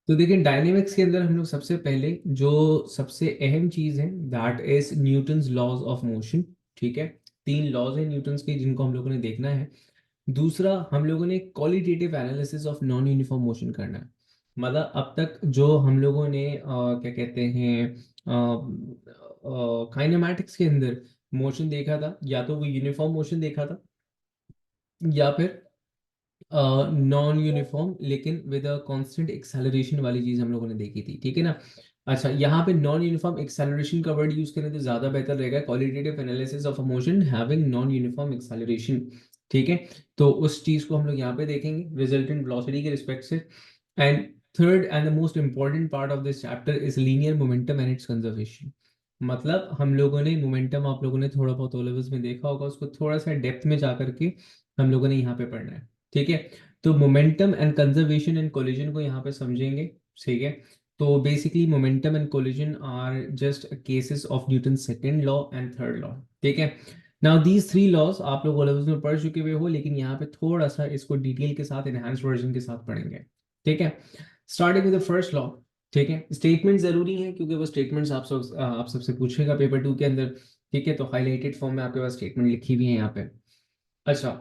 तो देखिए डायनेमिक्स के अंदर हम लोग सबसे पहले जो सबसे अहम चीज है that is Newton's laws of motion. ठीक है, तीन लॉज हैं न्यूटन्स के जिनको हम लोगों ने देखना है। दूसरा, हम लोगों ने qualitative analysis of non uniform motion करना है। मतलब अब तक जो हम लोगों ने क्या कहते हैं काइनेमैटिक्स के अंदर मोशन देखा था, या तो वो यूनिफॉर्म मोशन देखा था या फिर नॉन यूनिफॉर्म लेकिन विद अ कांस्टेंट एक्सेलरेशन वाली चीज हम लोगों ने देखी थी। ठीक है ना। अच्छा, यहाँ पे नॉन यूनिफॉर्म एक्सेलरेशन का वर्ड यूज करें तो ज्यादा बेहतर रहेगा, qualitative analysis of a motion having non uniform acceleration. ठीक है, तो उस चीज को हम लोग यहाँ पे देखेंगे रिजल्टेंट वेलोसिटी के रिस्पेक्ट से। And third and the most important part of this chapter is linear momentum and it's conservation. मतलब हम लोगों ने मोमेंटम, आप लोगों ने थोड़ा बहुत ओ लेवल्स में देखा होगा, उसको थोड़ा सा डेप्थ में जा करके हम लोगों ने यहाँ पे पढ़ना है। ठीक है, तो momentum and conservation and collision को यहाँ पे समझेंगे। ठीक है, तो basically momentum and collision are just cases of Newton second law and third law. ठीक है, नाउ दीज थ्री लॉज आप लोग लेवल्स में पढ़ चुके हुए हो, लेकिन यहाँ पे थोड़ा सा इसको डिटेल के साथ एनहांस वर्जन के साथ पढ़ेंगे। ठीक है, starting with the first law. ठीक है, स्टेटमेंट जरूरी है क्योंकि वो स्टेटमेंट्स आप सबसे पूछेगा पेपर 2 के अंदर। ठीक है, तो हाईलाइटेड फॉर्म में आपके पास स्टेटमेंट लिखी हुई है यहाँ पे। अच्छा,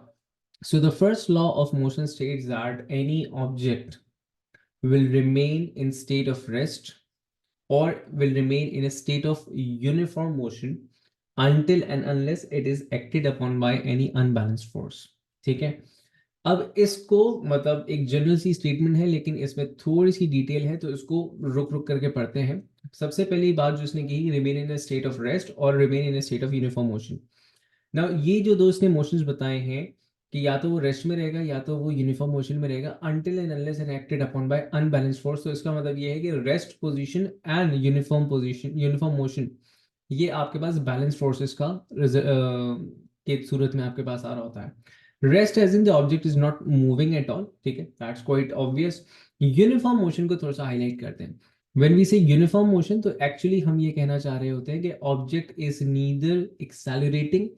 so the first law of motion states that any object will remain in state of rest or will remain in a state of uniform motion until and unless it is acted upon by any unbalanced force। ठीक है, अब इसको मतलब एक general सी statement है लेकिन इसमें थोड़ी सी डिटेल है, तो इसको रुक रुक करके पढ़ते हैं। सबसे पहली बात जो इसने की, remain in a state of rest और remain in a state of uniform motion. ना ये जो दो इसने मोशंस बताए हैं कि या तो वो रेस्ट में रहेगा या तो वो यूनिफॉर्म मोशन में रहेगा until and unless and acted upon bye unbalanced force. तो इसका मतलब ये है कि rest position and uniform position, uniform motion, ये आपके पास बैलेंस फोर्सेस का के सूरत में आपके पास आ रहा होता है। Rest as in the object is not moving at all. ठीक है, that's quite obvious. Uniform motion को थोड़ा सा हाईलाइट करते हैं। When we say uniform motion, तो एक्चुअली हम ये कहना चाह रहे होते हैं कि object is neither accelerating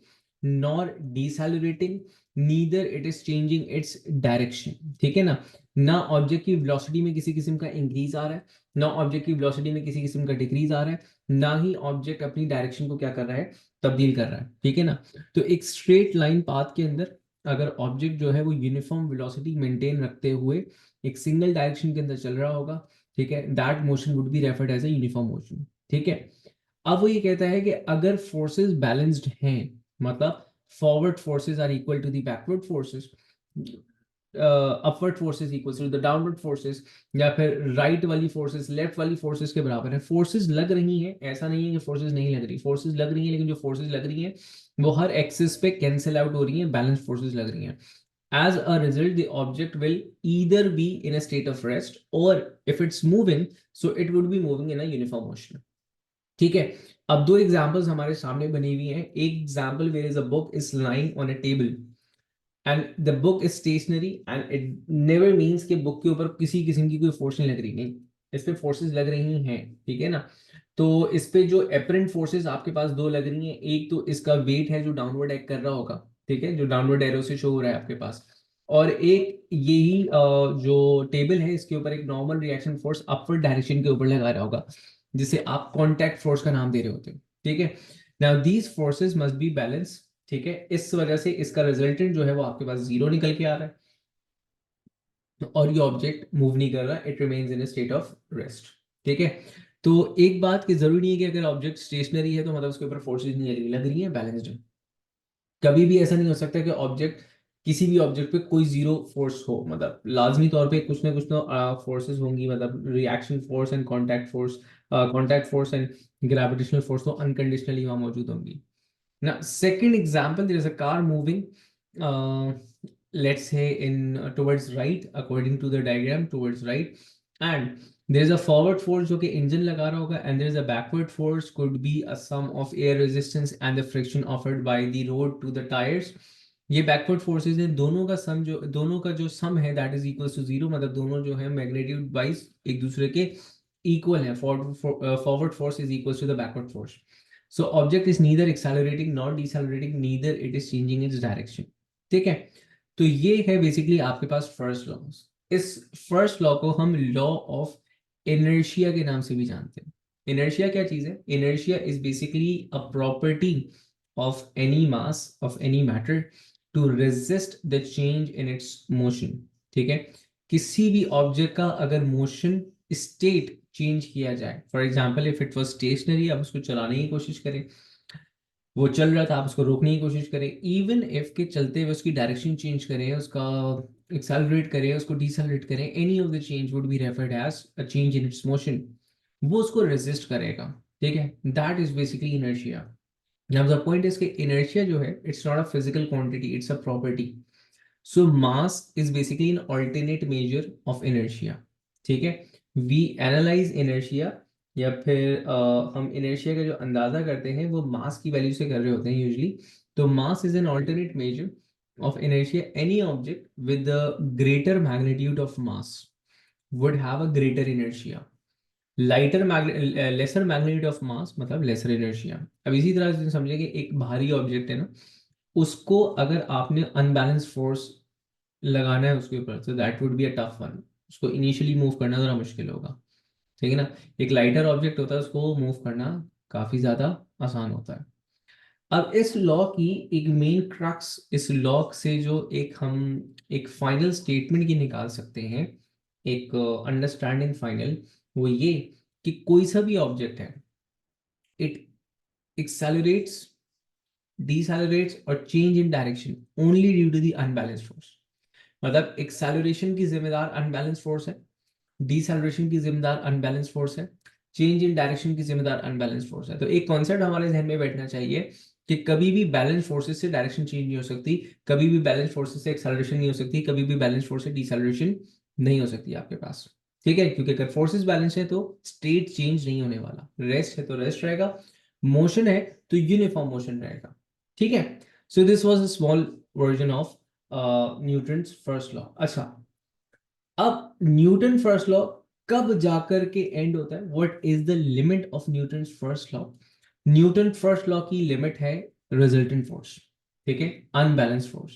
nor decelerating, neither it is changing its direction। ठीक है ना, ना ऑब्जेक्ट की वेलोसिटी में किसी किस्म का इंक्रीज आ रहा है, ना ऑब्जेक्ट की वेलोसिटी में किसी किस्म का डिक्रीज आ रहा है, ना ही ऑब्जेक्ट अपनी डायरेक्शन को क्या कर रहा है, तब्दील कर रहा है। ठीक है ना, तो एक स्ट्रेट लाइन पाथ के अंदर अगर ऑब्जेक्ट जो है वो यूनिफॉर्म वेलोसिटी मेंटेन रखते हुए एक सिंगल डायरेक्शन के अंदर चल रहा होगा, ठीक है, that motion would be referred as a uniform motion. ठीक है, अब वो ये कहता है कि अगर फोर्सेस बैलेंस्ड हैं, मतलब forward forces are equal to the backward forces, upward forces equal to the downward forces, या फिर राइट वाली फोर्सेस लेफ्ट वाली फोर्सेस के बराबर है। फोर्सेस लग रही हैं, ऐसा नहीं है कि फोर्सेस नहीं लग रही, फोर्सेस लग रही हैं, लेकिन जो फोर्सेस लग रही हैं वो हर एक्सिस पे कैंसिल आउट हो रही हैं, बैलेंस फोर्सेस लग रही हैं। As a result, the object will either be in a state of rest or if it's moving, so it would be moving in a uniform motion। ठीक है, अब दो एग्जांपल्स हमारे सामने बनी हुई हैं। एक example, where is a book is lying on a table and the book is stationary and it never means कि बुक के ऊपर किसी किस्म की कोई फोर्स नहीं लग रही, नहीं, इस पे फोर्सेस लग रही हैं। ठीक है ना, तो इस पे जो एपरेंट फोर्सेस आपके पास दो लग रही हैं, एक तो इसका वेट है जो डाउनवर्ड एक्ट कर रहा होगा, ठीक है, जो डाउनवर्ड एरो से शो हो रहा है आपके पास, और एक यही जो टेबल है इसके ऊपर एक normal reaction force upward direction के ऊपर लगा रहा होगा, जिसे आप कॉन्टैक्ट फोर्स का नाम दे रहे होते हैं। ठीक है, now these forces must be balance. ठीक है, इस वजह से इसका रिजल्टेंट जो है वो आपके पास जीरो निकल के आ रहा है और ये ऑब्जेक्ट मूव नहीं कर रहा, it remains in state of rest. ठीक है, तो एक बात की जरूरी नहीं है कि अगर ऑब्जेक्ट स्टेशनरी है तो मतलब उसके ऊपर फोर्सेज नहीं लग रही है, बैलेंस्ड है। कभी भी ऐसा नहीं हो सकता कि ऑब्जेक्ट, किसी भी ऑब्जेक्ट पे कोई जीरो फोर्स हो, मतलब लाजमी तौर पे कुछ ना कुछ तो फोर्सेस होंगी, मतलब reaction force and contact force and gravitational force तो अनकंडीशनली वहां मौजूद होंगी ना। Second example, there is a car moving let's say in towards right, according to the diagram, towards right, and there is a forward force जो कि engine लगा रहा होगा, and there is a backward force could be a sum of air resistance and the friction offered by the road to the tires। ये backward forces हैं, दोनों का सम जो, दोनों का जो सम है that is equal to zero, मतलब दोनों जो है मैग्नीट्यूड वाइज एक दूसरे के इक्वल है। Forward force is equal to the backward force. So object is neither accelerating not decelerating, neither it is changing its direction. ठीक है, तो ये है बेसिकली आपके पास फर्स्ट लॉ। इस फर्स्ट लॉ को हम लॉ ऑफ इनर्शिया के नाम से भी जानते हैं। इनर्शिया क्या चीज है? Inertia is basically a property of any mass of any matter to resist the change in its motion. ठीक है, किसी भी ऑब्जेक्ट का अगर मोशन स्टेट चेंज किया जाए, for example if it was stationary, आप उसको चलाने की कोशिश करें, वो चल रहा था, आप उसको रोकने की कोशिश करें, इवन इफ के चलते हुए उसकी डायरेक्शन चेंज करें, उसका एक्सेलरेट करें, उसको डिसेलरेट करें, any of the change would be referred as a change in its motion, वो उसको रेजिस्ट करेगा। ठीक है, that is basically inertia. Now the point is कि इनर्शिया जो है, it's not a physical quantity, it's a property. So mass is basically an alternate measure of inertia. ठीक है, वी एनालाइज इनर्शिया, या फिर हम इनर्शिया का जो अंदाजा करते हैं वो मास की वैल्यू से कर रहे होते हैं यूजली। तो mass is an alternate measure of inertia. Any object with the greater magnitude of mass would have a greater inertia. Lesser magnitude of mass मतलब lesser inertia. अब इसी तरह से समझे कि एक भारी ऑब्जेक्ट है ना, उसको अगर आपने अनबैलेंस फोर्स लगाना है उसके ऊपर, तो that would be a tough one. उसको इनिशियली मूव करना जरा मुश्किल होगा। ठीक है ना, एक लाइटर ऑब्जेक्ट होता है, उसको मूव करना काफी ज्यादा आसान होता है। अब इस लॉ की एक मेन क्रक्स, इस लॉ से जो एक फाइनल स्टेटमेंट की निकाल सकते हैं, एक अंडरस्टैंडिंग फाइनल, वो ये कि कोई सा भी ऑब्जेक्ट है, इट एक्सेलरेट्स, डिसेलरेट्स और change in direction only due to the unbalanced force. मतलब एक्सेलरेशन की जिम्मेदार अनबैलेंस फोर्स है, डिसेलरेशन की जिम्मेदार अनबैलेंस फोर्स है, चेंज इन डायरेक्शन की जिम्मेदार अनबैलेंस फोर्स है। तो एक कॉन्सेप्ट हमारे जहन में बैठना चाहिए कि कभी भी बैलेंस फोर्सेस से डायरेक्शन चेंज नहीं हो सकती, कभी भी बैलेंस फोर्सेस से एक्सेलरेशन नहीं हो सकती, कभी भी बैलेंस फोर्स से डिसेलरेशन नहीं हो सकती आपके पास। ठीक है, क्योंकि अगर फोर्सेस बैलेंस है तो स्टेट चेंज नहीं होने वाला, रेस्ट है तो रेस्ट रहेगा, मोशन है तो यूनिफॉर्म मोशन रहेगा। ठीक है, so this was a small version of Newton's first law. अच्छा, अब न्यूटन फर्स्ट लॉ कब जाकर के एंड होता है? What is the limit of Newton first law? Newton first law की लिमिट है रिजल्टेंट फोर्स। ठीक है, unbalanced force.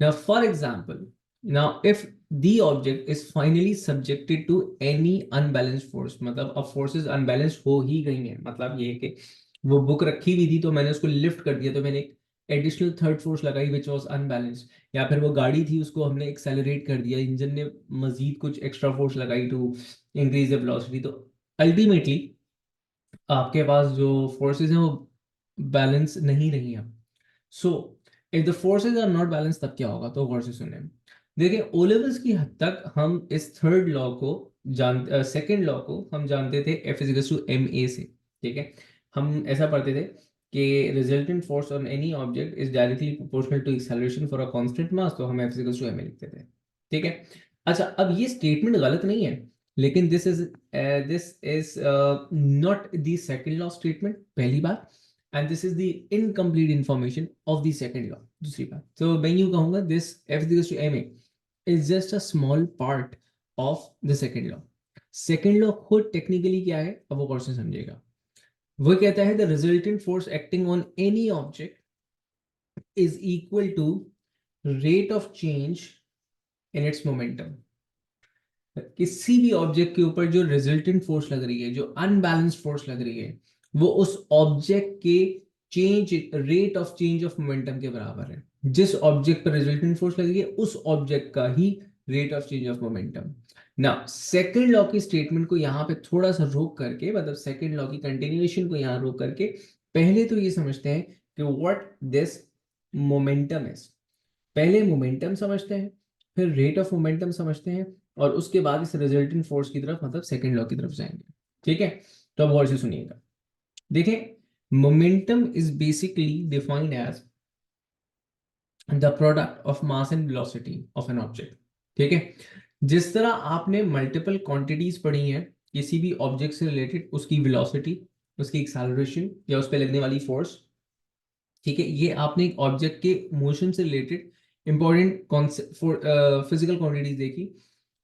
Now for example, now if the object is finally subjected to any unbalanced force, मतलब अब forces unbalanced हो ही गई हैं, मतलब ये है कि वो बुक रखी हुई थी तो मैंने उसको लिफ्ट कर दिया, तो मैंने एक एडिशनल थर्ड फोर्स लगाई विच वाज अनबैलेंस्ड, या फिर वो गाड़ी थी उसको हमने एक्सेलरेट कर दिया, इंजन ने मजीद कुछ एक्स्ट्रा फोर्स लगाई टू इंक्रीज द वेलोसिटी, तो अल्टीमेटली आपके पास जो फोर्सेस हैं वो बैलेंस नहीं रही हैं। So if the forces are not balance, तब क्या होगा? तो गौर से सुने। देखिए, ओ लेवल्स की हद तक हम इस थर्ड लॉ को सेकेंड लॉ को हम जानते थे F is to M A से। ठीक है, हम ऐसा पढ़ते थे कि resultant force on any object is directly proportional to acceleration for a constant mass, तो हम F is to M A लिखते थे। ठीक है, अच्छा, अब ये स्टेटमेंट गलत नहीं है, लेकिन this is not the second law statement, पहली बात, and this is the incomplete information of the second law, दूसरी बात। तो मैं यूं कहूंगा, this F is to M A is just a small part of the second law. Second law खुद technically क्या है, अब वो गौर से समझिएगा। वो कहता है the resultant force acting on any object is equal to rate of change in its momentum. किसी भी ऑब्जेक्ट के ऊपर जो रिजल्टेंट फोर्स लग रही है, जो अनबैलेंस्ड फोर्स लग रही है, वो उस ऑब्जेक्ट के change rate of change of momentum के बराबर है। जिस ऑब्जेक्ट पर रिजल्टेंट फोर्स लग रही है उस ऑब्जेक्ट का ही rate of change of momentum. ना सेकंड लॉ की स्टेटमेंट को यहाँ पे थोड़ा सा रोक करके, मतलब सेकंड लॉ की कंटिन्यूएशन को यहाँ रोक करके, पहले तो ये समझते हैं कि व्हाट दिस मोमेंटम इज। पहले मोमेंटम समझते हैं, फिर रेट ऑफ मोमेंटम समझते हैं, और उसके बाद इस रिजल्टेंट फोर्स की तरफ, मतलब सेकंड लॉ की तरफ जाएंगे। ठीक है, तो अब गौर से सुनिएगा। देखें, momentum is basically defined as the product of mass and velocity of an object. ठीक है, जिस तरह आपने मल्टीपल क्वांटिटीज पढ़ी हैं किसी भी ऑब्जेक्ट से रिलेटेड, उसकी वेलोसिटी, उसकी एक्सेलरेशन या उस पर लगने वाली फोर्स, ठीक है, ये आपने एक ऑब्जेक्ट के मोशन से रिलेटेड इंपॉर्टेंट फिजिकल क्वांटिटीज देखी।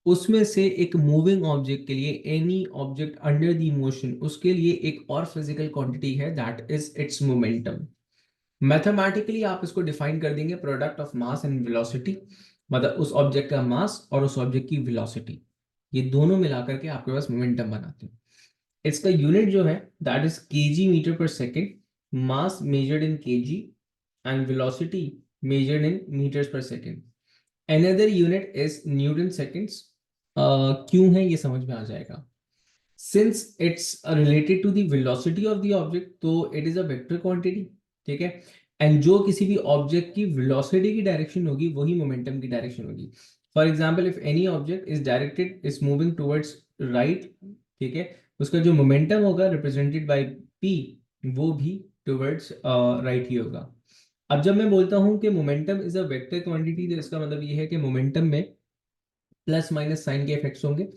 उसमें से एक मूविंग ऑब्जेक्ट के लिए, any object under the motion, उसके लिए एक और फिजिकल क्वांटिटी है, that is it's momentum. Mathematically आप इसको डिफाइन कर देंगे product of mass and velocity, मतलब उस ऑब्जेक्ट का मास और उस ऑब्जेक्ट की वेलोसिटी। ये दोनों मिलाकर के आपके पास मोमेंटम बनाते हैं। इसका यूनिट जो है दैट इज केजी मीटर पर second, mass measured in KG and velocity measured in meters per second. Another unit is newton seconds. क्यों है ये समझ में आ जाएगा। Since it's related to the velocity of the object, तो it is a vector quantity, ठीक है। एंड जो किसी भी ऑब्जेक्ट की वेलोसिटी की डायरेक्शन होगी वही मोमेंटम की डायरेक्शन होगी। For example if any object is directed is moving towards right, ठीक है, उसका जो मोमेंटम होगा रिप्रेजेंटेड बाय पी, वो भी टुवर्ड्स राइट ही होगा। अब जब मैं बोलता हूं कि momentum is a vector quantity, तो इसका मतलब ये है कि मोमेंटम में प्लस माइनस साइन के इफेक्ट्स होंगे।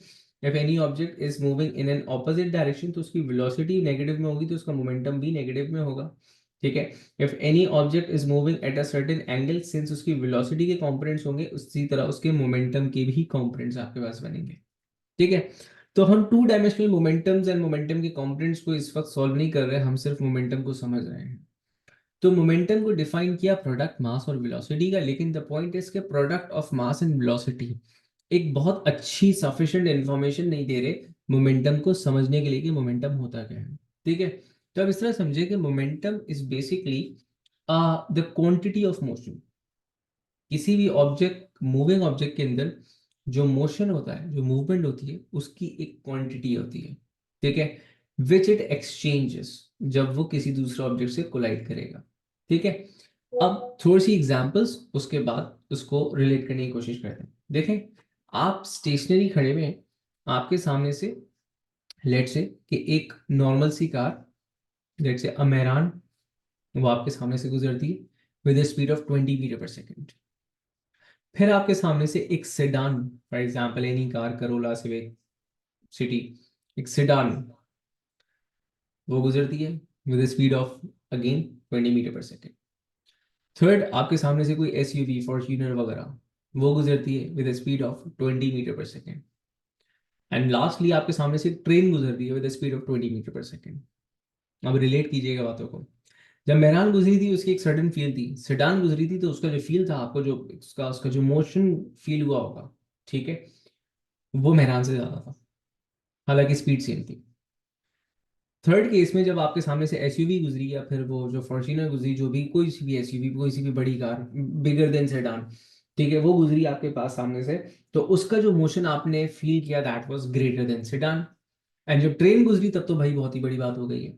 If any object is moving in an opposite direction, तो उसकी वेलोसिटी नेगेटिव में होगी, तो उसका मोमेंटम भी नेगेटिव में होगा, ठीक है। If any object is moving at a certain angle, since उसकी वेलोसिटी के कंपोनेंट्स होंगे, उसी तरह उसके मोमेंटम के भी कंपोनेंट्स आपके पास बनेंगे, ठीक है। तो हम two dimensional momentums and momentum के कंपोनेंट्स को इस वक्त सॉल्व नहीं कर रहे हैं, हम सिर्फ मोमेंटम को समझ रहे हैं। तो मोमेंटम को डिफाइन किया प्रोडक्ट मास और वेलोसिटी का, लेकिन द पॉइंट इज के product of mass and velocity एक बहुत अच्छी सफिशिएंट इंफॉर्मेशन नहीं दे रहे मोमेंटम को समझने के लिए कि मोमेंटम होता क्या है, ठीक है। तो अब इस तरह समझे कि momentum is basically the quantity of motion. किसी भी ऑब्जेक्ट, मूविंग ऑब्जेक्ट के अंदर जो मोशन होता है, जो मूवमेंट होती है, उसकी एक क्वांटिटी होती है, ठीक है, विच इट एक्सचेंजेस जब वो किसी दूसरे ऑब्जेक्ट से कोलाइड करेगा, ठीक है। अब थोड़ी सी एग्जांपल्स, उसके बाद उसको रिलेट करने की कोशिश करते हैं। देखें, आप स्टेशनरी खड़े हुए हैं, आपके सामने से लेट से कि एक नॉर्मल सी कार, लेट से अमेरान, वो आपके सामने से गुजरती है विद स्पीड ऑफ 20 मीटर पर सेकेंड। फिर आपके सामने से एक sedan, for example any car, Corolla, Civic, City, एक सेडान, वो गुजरती है with speed of again 20 metre पर सेकेंड। थर्ड, आपके सामने से कोई एसयूवी, फॉर्च्यूनर वगैरह, वो गुजरती है विद स्पीड ऑफ 20 मीटर पर सेकेंड। एंड लास्टली आपके सामने से ट्रेन गुजरती है विद स्पीड ऑफ 20 मीटर पर सेकेंड। अब रिलेट कीजिएगा बातों को। जब मेहरान गुजरी थी उसकी एक सडन फील थी, सेडान गुजरी थी तो उसका जो फील था, आपको जो उसका उसका जो मोशन फील हुआ होगा, ठीक है, वो मेहरान से ज्यादा था, हालांकि स्पीड सेम थी। थर्ड केस में जब आपके सामने से एसयूवी गुजरी या फिर वो जो फॉर्च्यूनर गुजरी, जो भी कोई सी भी एसयूवी, कोई सी भी बड़ी कार, बिगर देन सेडान, ठीक है, वो गुजरी आपके पास सामने से, तो उसका जो मोशन आपने फील किया that was greater than sedan. And जब ट्रेन गुजरी तब तो भाई बहुत ही बड़ी बात हो गई है।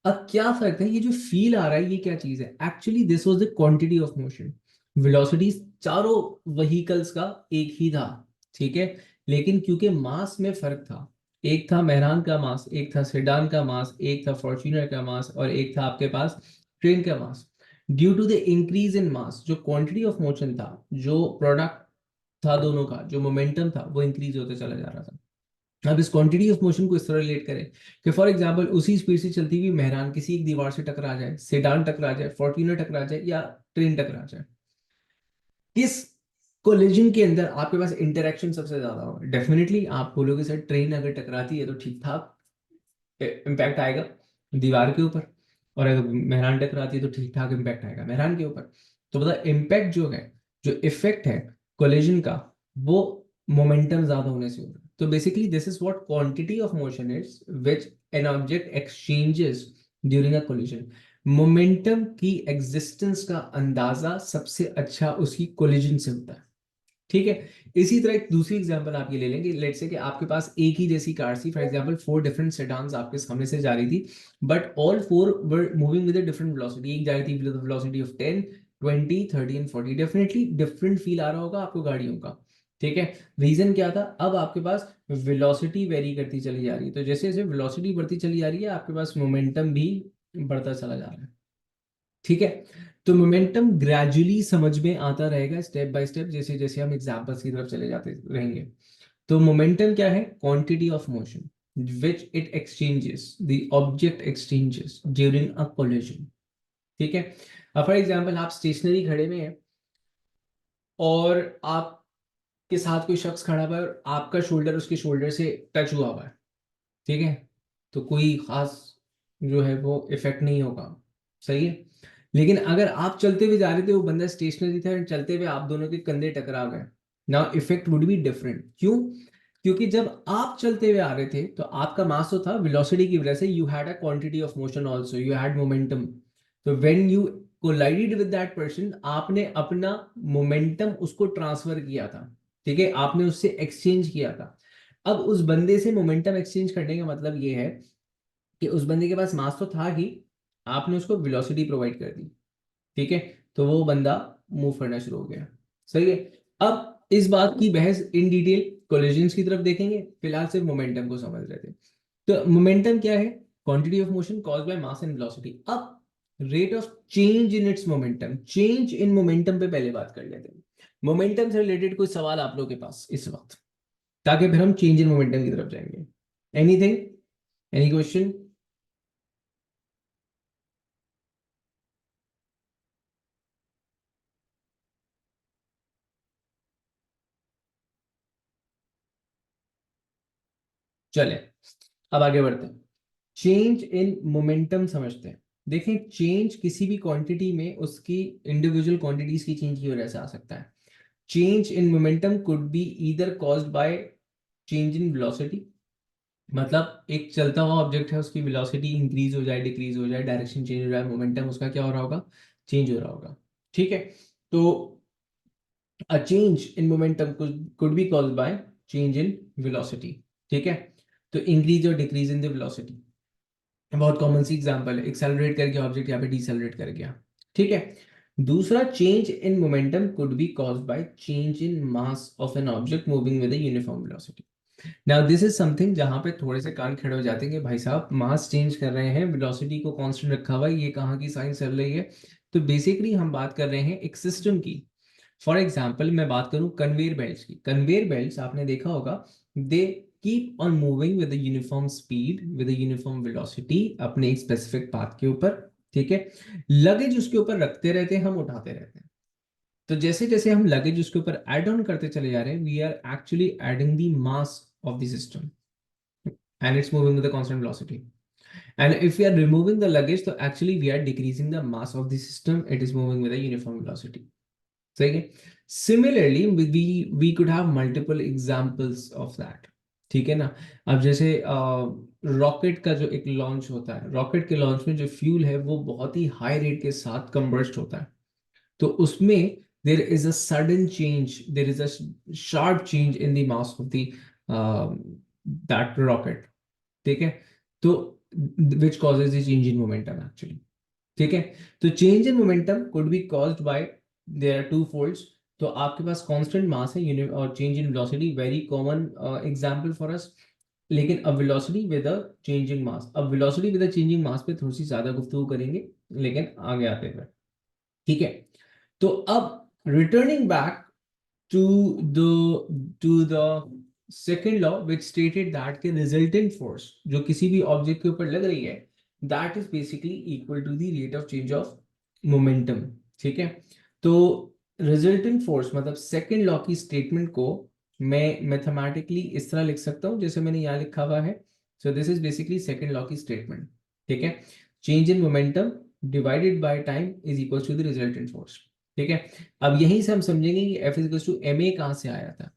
अब क्या फर्क है, ये जो फील आ रहा है ये क्या चीज है, actually this was the quantity of motion. Velocity चारों व्हीकल्स का एक ही था, ठीक है, लेकिन क्योंकि मास में फर्क था, एक था मेहरान का मास, एक था सेडान का मास, एक था फॉर्च्यूनर का मास, और एक था आपके पास ट्रेन का mass. Due to the increase in mass, जो क्वांटिटी ऑफ मोशन था, जो प्रोडक्ट था दोनों का, जो मोमेंटम था, वो इंक्रीज होते चला जा रहा था। अब इस क्वांटिटी ऑफ मोशन को इस तरह रिलेट करें कि फॉर एग्जांपल उसी स्पीड से चलती हुई मेहरान किसी एक दीवार से टकरा जाए, सेडान टकरा जाए, फॉर्च्यूनर टकरा जाए, या ट्रेन टकरा जाए, किस कोलिजन के अंदर आपके पास इंटरेक्शन सबसे ज्यादा होगा। डेफिनेटली आप बोलोगे सर ट्रेन अगर टकराती है तो ठीक ठाक इम्पैक्ट आएगा दीवार के ऊपर, और अगर मेहरान टकराती है तो ठीक ठाक इम्पैक्ट आएगा मेहरान के ऊपर। तो मतलब इम्पैक्ट जो है, जो इफेक्ट है कोलिजन का, वो मोमेंटम ज्यादा होने से होगा। तो basically this is what quantity of motion is which an object exchanges during a collision. Momentum की एग्जिस्टेंस का अंदाजा सबसे अच्छा उसकी कोलिजन से होता है, ठीक है। इसी तरह एक दूसरी एग्जांपल आप ये ले लेंगे, लेट्स से कि आपके पास एक ही जैसी कार थी, for example four different sedans आपके सामने से जा रही थी, but all four were moving with a different velocity. एक जा रही थी with velocity of 10, 20, 30 and 40। Definitely different feel आ रहा होगा आपको गाड़ियों का, ठीक है। रीजन क्या था, अब आपके पास वेलोसिटी वेरी करती चली जा रही है, तो जैसे जैसे वेलोसिटी बढ़ती चली जा रही है आपके पास मोमेंटम भी बढ़ता चला जा रहा है, ठीक है। तो मोमेंटम ग्रेजुअली समझ में आता रहेगा स्टेप बाय स्टेप, जैसे जैसे हम एग्जांपल्स की तरफ चले जाते रहेंगे। तो मोमेंटम क्या है, quantity of motion which it exchanges, the object exchanges during a collision, ठीक है। अब फॉर एग्जांपल आप स्टेशनरी खड़े में हैं और आपके साथ कोई शख्स खड़ा हुआ है और आपका शोल्डर उसके शोल्डर से टच हुआ हुआ है, ठीक है, तो कोई खास जो है वो इफेक्ट नहीं होगा, सही है। लेकिन अगर आप चलते हुए जा रहे थे, वो बंदा स्टेशनरी था, चलते हुए आप दोनों के कंधे टकरा गए, now effect would be different. क्यों? क्योंकि जब आप चलते हुए आ रहे थे तो आपका मास तो था, वेलोसिटी की वजह से you had a quantity of motion also, you had momentum. तो when you collided with that person, आपने अपना मोमेंटम उसको ट्रांसफर किया था, ठीक है, आपने उससे एक्सचेंज किया था। अब उस बंदे से मोमेंटम एक्सचेंज करने का मतलब ये है कि उस बंदे के पास मास तो था ही, आपने उसको वेलोसिटी प्रोवाइड कर दी, ठीक है, तो वो बंदा मूव करना शुरू हो गया। सही है। अब इस बात की बहस इन डिटेल कोलिजन्स की तरफ देखेंगे, फिलहाल सिर्फ मोमेंटम को समझ रहे थे। तो मोमेंटम क्या है? Quantity of motion caused by mass and velocity. अब rate of change in its momentum, change in momentum पे पहले बात कर लेते हैं। मोमेंटम से रिलेटेड कोई सवाल आप लोगों के पास इस वक्त, ताकि फिर हम चेंज इन मोमेंटम की तरफ जाएंगे। Anything, any question? चले, अब आगे बढ़ते हैं। चेंज इन मोमेंटम समझते हैं। देखें, चेंज किसी भी क्वांटिटी में उसकी इंडिविजुअल क्वांटिटीज की चेंज की वजह से आ सकता है। Change in momentum could be either caused by change in velocity, मतलब एक चलता हुआ ऑब्जेक्ट है, उसकी वेलोसिटी इंक्रीज हो जाए, डिक्रीज हो जाए, डायरेक्शन चेंज हो जाए, मोमेंटम उसका क्या हो रहा होगा? चेंज हो रहा होगा, ठीक है। तो a change in momentum could be caused by change in velocity, ठीक है। तो इंक्रीज और डिक्रीज इन द वेलोसिटी बहुत कॉमन सी एग्जांपल है, एक्सेलरेट करके ऑब्जेक्ट यहाँ पे डिसेलरेट कर गया, ठीक है। दूसरा, change in momentum could be caused by change in mass of an object moving with a uniform velocity. Now this is something जहां पे थोड़े से कान खड़े हो जाते हैं कि भाई साहब मास चेंज कर रहे हैं, वेलोसिटी को कांस्टेंट रखा हुआ है, ये कहाँ की साइंस चल रही है? तो बेसिकली हम बात कर रहे हैं एक सिस्टम की। फॉर एग्जाम्पल मैं बात करूं कन्वेयर बेल्ट्स की। कन्वेयर बेल्ट्स आपने देखा होगा, they keep on moving with uniform speed, with uniform velocity, अपने एक स्पेसिफिक पाथ के ऊपर, ठीक है। लगेज उसके ऊपर रखते रहते हैं, हम उठाते रहते हैं। तो जैसे जैसे हम लगेज उसके ऊपर ऐड ऑन करते चले जा रहे हैं, we are actually adding the mass of the system, and it's moving with a constant velocity. And if we are removing the luggage, so actually we are decreasing the mass of the system, it is moving with a uniform velocity. सही है। Similarly we could have multiple examples of that, ठीक है ना। अब जैसे rocket का जो एक लॉन्च होता है, रॉकेट के लॉन्च में जो फ्यूल है वो बहुत ही हाई रेट के साथ कंबस्ट होता है, तो उसमें there is a sudden change, there is a sharp change in the mass of the that rocket, ठीक है। तो which causes the change in momentum actually, ठीक है। तो change in momentum could be caused by, there are two folds. तो आपके पास constant mass है और change in velocity, very common example for us. लेकिन अब velocity with a changing mass, अब वेलोसिटी विद अ चेंजिंग मास पे थोड़ी सी ज्यादा गुफ्तगू करेंगे, लेकिन आगे आते हुए, ठीक है। तो अब returning back to the to the second law which stated that the resultant force जो किसी भी ऑब्जेक्ट के ऊपर लग रही है, that is basically equal to the rate of change of momentum, ठीक है। तो resultant force मतलब second law की statement को मैं mathematically इस तरह लिख सकता हूँ जैसे मैंने यहाँ लिखा हुआ है। so this is basically second law की statement, ठीक है। change in momentum divided by time is equal to the resultant force, ठीक है। अब यहीं से हम समझेंगे कि F is to M A कहाँ से आया था।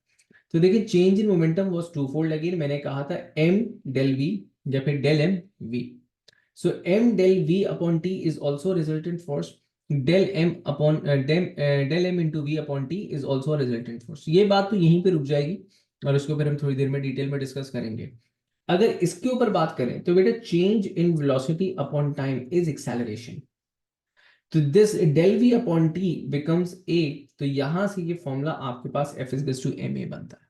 तो देखिए, change in momentum was two fold, again मैंने कहा था m डेल v या फिर del m v। So m del v upon t is also resultant force, del m upon del m into v upon t is also resultant force. ये बात तो यहीं पे रुक जाएगी और इसको फिर हम थोड़ी देर में डिटेल में डिस्कस करेंगे। अगर इसके ऊपर बात करें तो बेटा, change in velocity upon time is acceleration. तो this del V upon T becomes A, तो यहां से ये फॉर्मूला आपके पास F is to M A बनता है,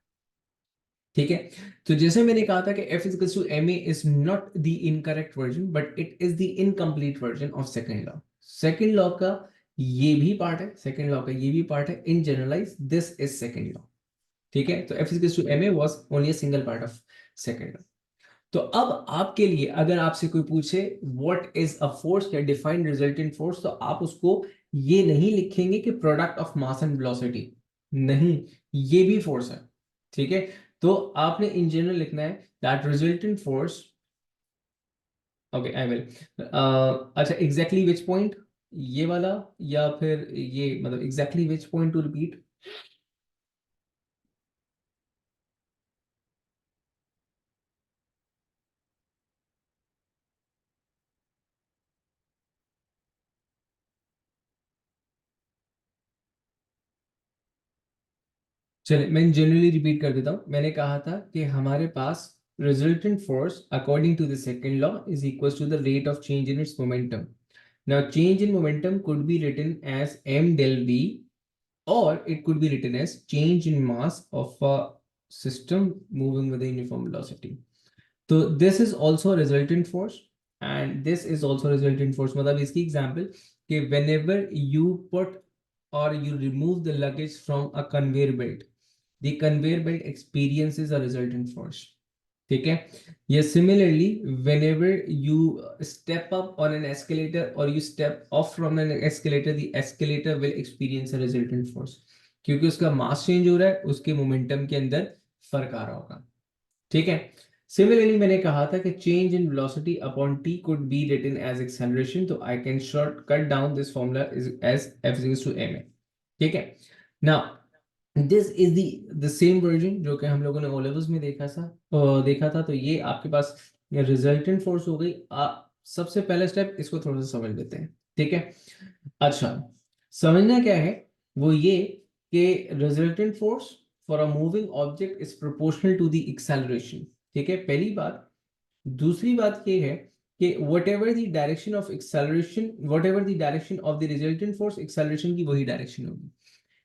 ठीक है। तो जैसे मैंने कहा था कि F is to M A is not the incorrect version but it is the incomplete version of second law. Second law का ये भी पार्ट है, सेकेंड लॉ का ये भी पार्ट है, in generalize this is second law, ठीक है। तो F is to M A was only a single part of second law. तो अब आपके लिए अगर आपसे कोई पूछे व्हाट इज अ फोर्स या डिफाइंड रिजल्टेंट फोर्स, तो आप उसको ये नहीं लिखेंगे कि product of mass and velocity, नहीं, ये भी फोर्स है, ठीक है। तो आपने इन जनरल लिखना है that resultant force, okay I will, अच्छा एग्जैक्टली विच पॉइंट, ये वाला या फिर ये, मतलब exactly which point two repeat? चलिए मैं जनरली रिपीट कर देता हूं। मैंने कहा था कि हमारे पास resultant force according to the second law is equals to the rate of change in its momentum. Now change in momentum could be written as m del v, or it could be written as change in mass of a system moving with a uniform velocity. So this is also a resultant force and this is also a resultant force. मतलब इसकी example कि whenever you put or you remove the luggage from a conveyor belt, the conveyor belt experiences a resultant force. ठीक है? Yes, similarly, whenever you step up on an escalator or you step off from an escalator, the escalator will experience a resultant force. क्योंकि उसका mass change हो रहा है, उसके momentum के अंदर फर्क आ रहा होगा। ठीक है? Similarly, मैंने कहा था कि change in velocity upon t could be written as acceleration, तो I can shortcut down this formula as f is equals to ma. ठीक है? Now this is the same version जो कि हम लोगों ने ओ लेवल्स में देखा था। तो ये आपके पास रिजल्टेंट फोर्स हो गई। सबसे पहला स्टेप इसको थोड़ा सा समझ लेते हैं। ठीक है, अच्छा समझना क्या है वो ये कि resultant force for a moving object is proportional to the acceleration. ठीक है, पहली बात। दूसरी बात ये है कि whatever the direction of acceleration, whatever the direction of the resultant force, acceleration की वही डायरेक्शन होगी।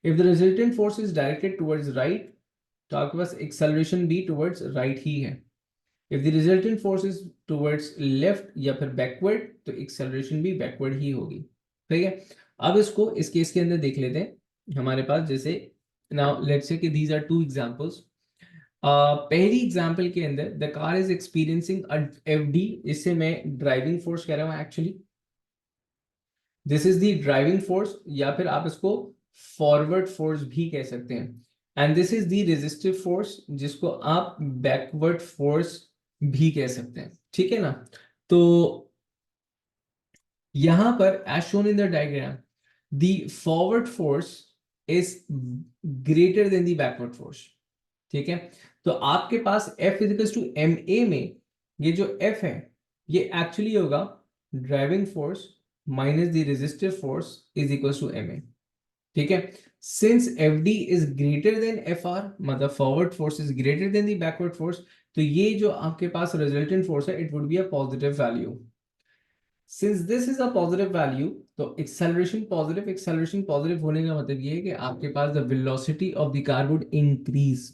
If the resultant force is directed towards right, तो आपके पास acceleration भी towards right ही है। If the resultant force is towards left या फिर backward, तो acceleration भी backward ही होगी। ठीक है, अब इसको इस केस के अंदर देख लेते हैं। हमारे पास जैसे now let's say कि these are two examples. पहली एग्जांपल के अंदर the car is experiencing a FD, इससे मैं ड्राइविंग फोर्स कह रहा हूँ actually. This is the driving force या फिर आप इसको फॉरवर्ड फोर्स भी कह सकते हैं। And this is the resistive force जिसको आप बैकवर्ड फोर्स भी कह सकते हैं। ठीक है ना? तो यहां पर as shown in the diagram the forward force is greater than the backward force. ठीक है, तो आपके पास F is to M A में ये जो F है ये एक्चुअली होगा driving force minus the resistive force is equal to M A. ठीक है, since F D is greater than F R, मतलब forward force is greater than the backward force, तो ये जो आपके पास रिजल्टेंट फोर्स है it would be a positive value. Since this is a positive value, तो एक्सेलरेशन पॉजिटिव होने का मतलब ये है कि आपके पास the velocity of the car would increase.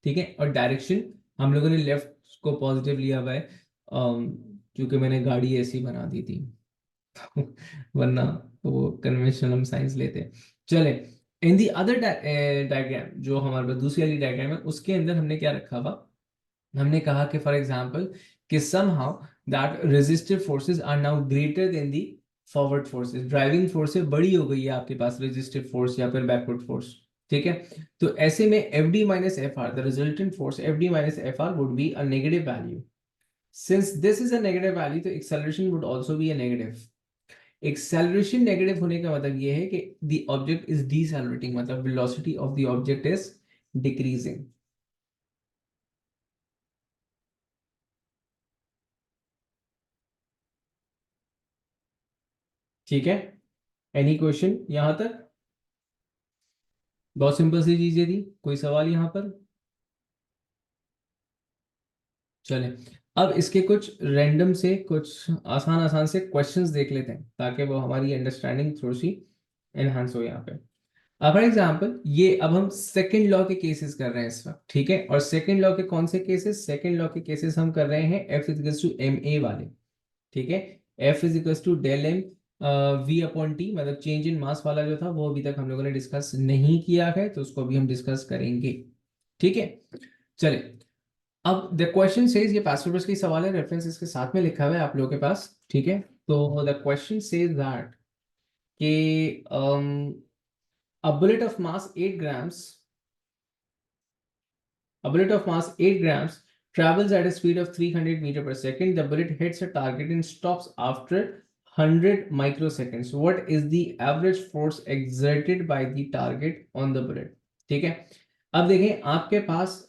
ठीक है, और डायरेक्शन हम लोगों ने लेफ्ट को पॉजिटिव लिया हुआ है क्योंकि मैंने गाड़ी ऐसी बना दी थी वरना तो वो कन्वेंशनल हम साइंस लेते हैं। चले, इन दी अदर डायग्राम जो हमारे पास दूसरी वाली डायग्राम है उसके अंदर हमने क्या रखा हुआ, हमने कहा कि फॉर एग्जांपल कि somehow that resistive forces are now greater than the forward forces, driving force से बड़ी हो गई है आपके पास रेजिस्टिव फोर्स या फिर बैकवर्ड फोर्स। ठीक है, तो ऐसे में F D minus F R, the resultant force F D minus F R would be a negative value. Since this is a negative value, तो acceleration would also be a negative. Acceleration negative होने का मतलब ये है कि the object is डीसेलरेटिंग, मतलब velocity of the object is decreasing. ठीक है, एनी क्वेश्चन यहां तक? बहुत सिंपल सी चीजें थी, कोई सवाल यहाँ पर? चले, अब इसके कुछ रैंडम से कुछ आसान आसान से क्वेश्चंस देख लेते हैं ताकि वो हमारी अंडरस्टैंडिंग थोड़ी सी एनहांस हो यहाँ पे। अब फॉर एग्जांपल ये अब हम सेकंड लॉ के केसेस कर रहे हैं इस वक्त। ठीक है, और सेकंड लॉ के कौन से केसेस? सेकंड लॉ के केसेस हम कर रहे हैं F is to M A वाले। ठीक है, F is equal to del M V upon T, मतलब चेंज इन मास वाला जो था वो अभी तक हम लोगों ने डिस्कस नहीं किया है, तो उसको अभी हम डिस्कस करेंगे। ठीक है, चले, अब द क्वेश्चन सेज, ये पास्ट पेपर्स की सवाल है, रेफरेंस इसके साथ में लिखा हुआ है आप लोगों के पास। ठीक है, तो द क्वेश्चन सेज दैट कि a bullet of mass 8 grams, a bullet of mass 8 grams travels at a speed of 300 meter per second. The bullet hits a target and stops after 100 microseconds. What is the average force exerted by the target on the bullet? ठीक है, अब देखें आपके पास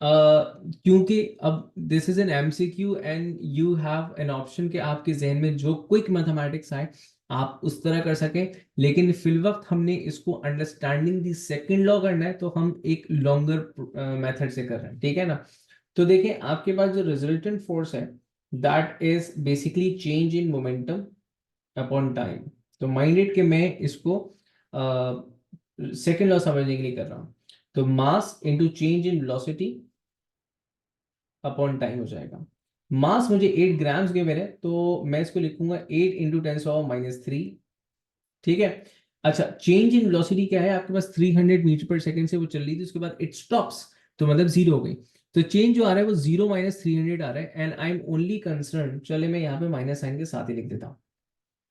क्योंकि अब this is an MCQ and you have an option कि आपके जहन में जो क्विक मैथमेटिक्स आए आप उस तरह कर सकें, लेकिन फिल वक्त हमने इसको अंडरस्टैंडिंग दी सेकंड लॉ करना है, तो हम एक लॉन्गर मेथड से कर रहे हैं, ठीक है ना। तो देखें आपके पास जो रिजल्टेंट फोर्स है that is basically change in momentum upon time. तो माइंडेड कि मैं इसको सेकेंड लॉ समझने के लिए कर रहा हूं, तो mass into change in velocity upon time हो जाएगा। मास मुझे 8 ग्राम्स गिवन है, तो मैं इसको लिखूंगा 8 इंटू 10⁻³ ठीक है। अच्छा, चेंज इन वेलोसिटी क्या है आपके पास, 300 मीटर पर सेकंड से वो चल रही थी, उसके बाद इट स्टॉप्स, तो मतलब जीरो हो गई। तो चेंज जो आ रहा है वो 0 - 300 आ रहा है, and I am only concern, चले मैं यहाँ पे माइनस साइन के साथ ही लिख देता हूँ,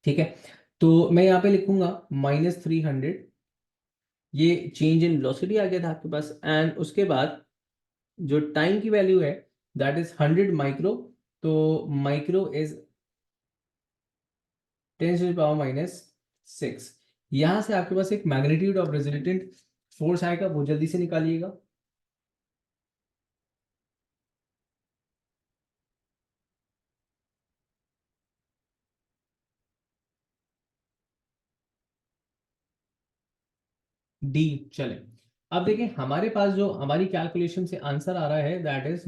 ठीक है। तो मैं यहाँ पे लिखूंगा -300, ये चेंज इन वेलोसिटी आ गया था आपके पास, एंड उसके बाद जो टाइम की वैल्यू है दैट इज 100 माइक्रो। तो माइक्रो इज 10⁻⁻⁶। यहां से आपके पास एक मैग्नीट्यूड ऑफ रिजल्टेंट फोर्स आएगा, वो जल्दी से निकालिएगा। डी, चले। अब देखें हमारे पास जो हमारी कैलकुलेशन से आंसर आ रहा है दैट इज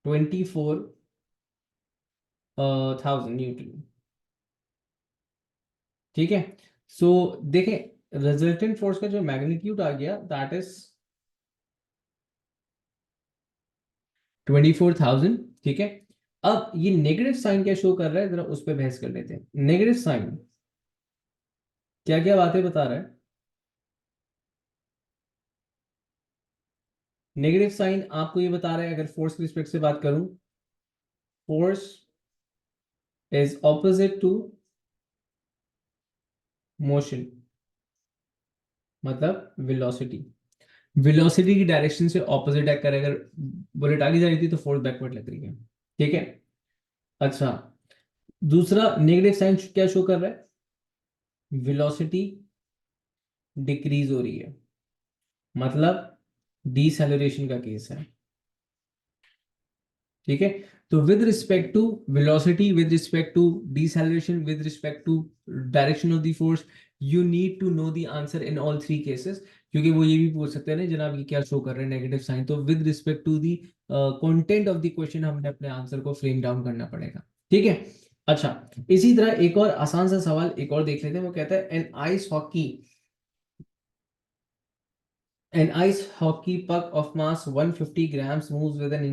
-24,000 न्यूटन, ठीक है। सो देखें रिजल्टेंट फोर्स का जो मैग्नीट्यूड आ गया दैट इज 24,000, ठीक है। अब ये नेगेटिव साइन क्या शो कर रहा है, जरा उस पर बहस कर लेते हैं। नेगेटिव साइन क्या क्या बातें बता रहा है। नेगेटिव साइन आपको ये बता रहा है, अगर फोर्स के रिस्पेक्ट से बात करूं, force is opposite to motion, मतलब वेलोसिटी। वेलोसिटी की डायरेक्शन से ऑपोजिट है, कर अगर बुलेट आगे जा रही थी तो फोर्स बैकवर्ड लग रही है, ठीक है। अच्छा, दूसरा नेगेटिव साइन क्या शो कर रहा है, वेलोसिटी डिक्रीज हो रही है, मतलब डीसेलरेशन का केस है, ठीक है। तो with respect to velocity, with respect to deceleration, with respect to direction of the force, you need to know the answer in all three cases, क्योंकि वो ये भी पूछ सकते हैं ना जनाब ये क्या शो कर रहे हैं नेगेटिव साइन। तो with respect to the content of the question हमने अपने आंसर को फ्रेम डाउन करना पड़ेगा, ठीक है। अच्छा, इसी तरह एक और आसान सा सवाल एक और देख लेते हैं। वो कहता है an ice hockey puck of mass 150 grams moves with an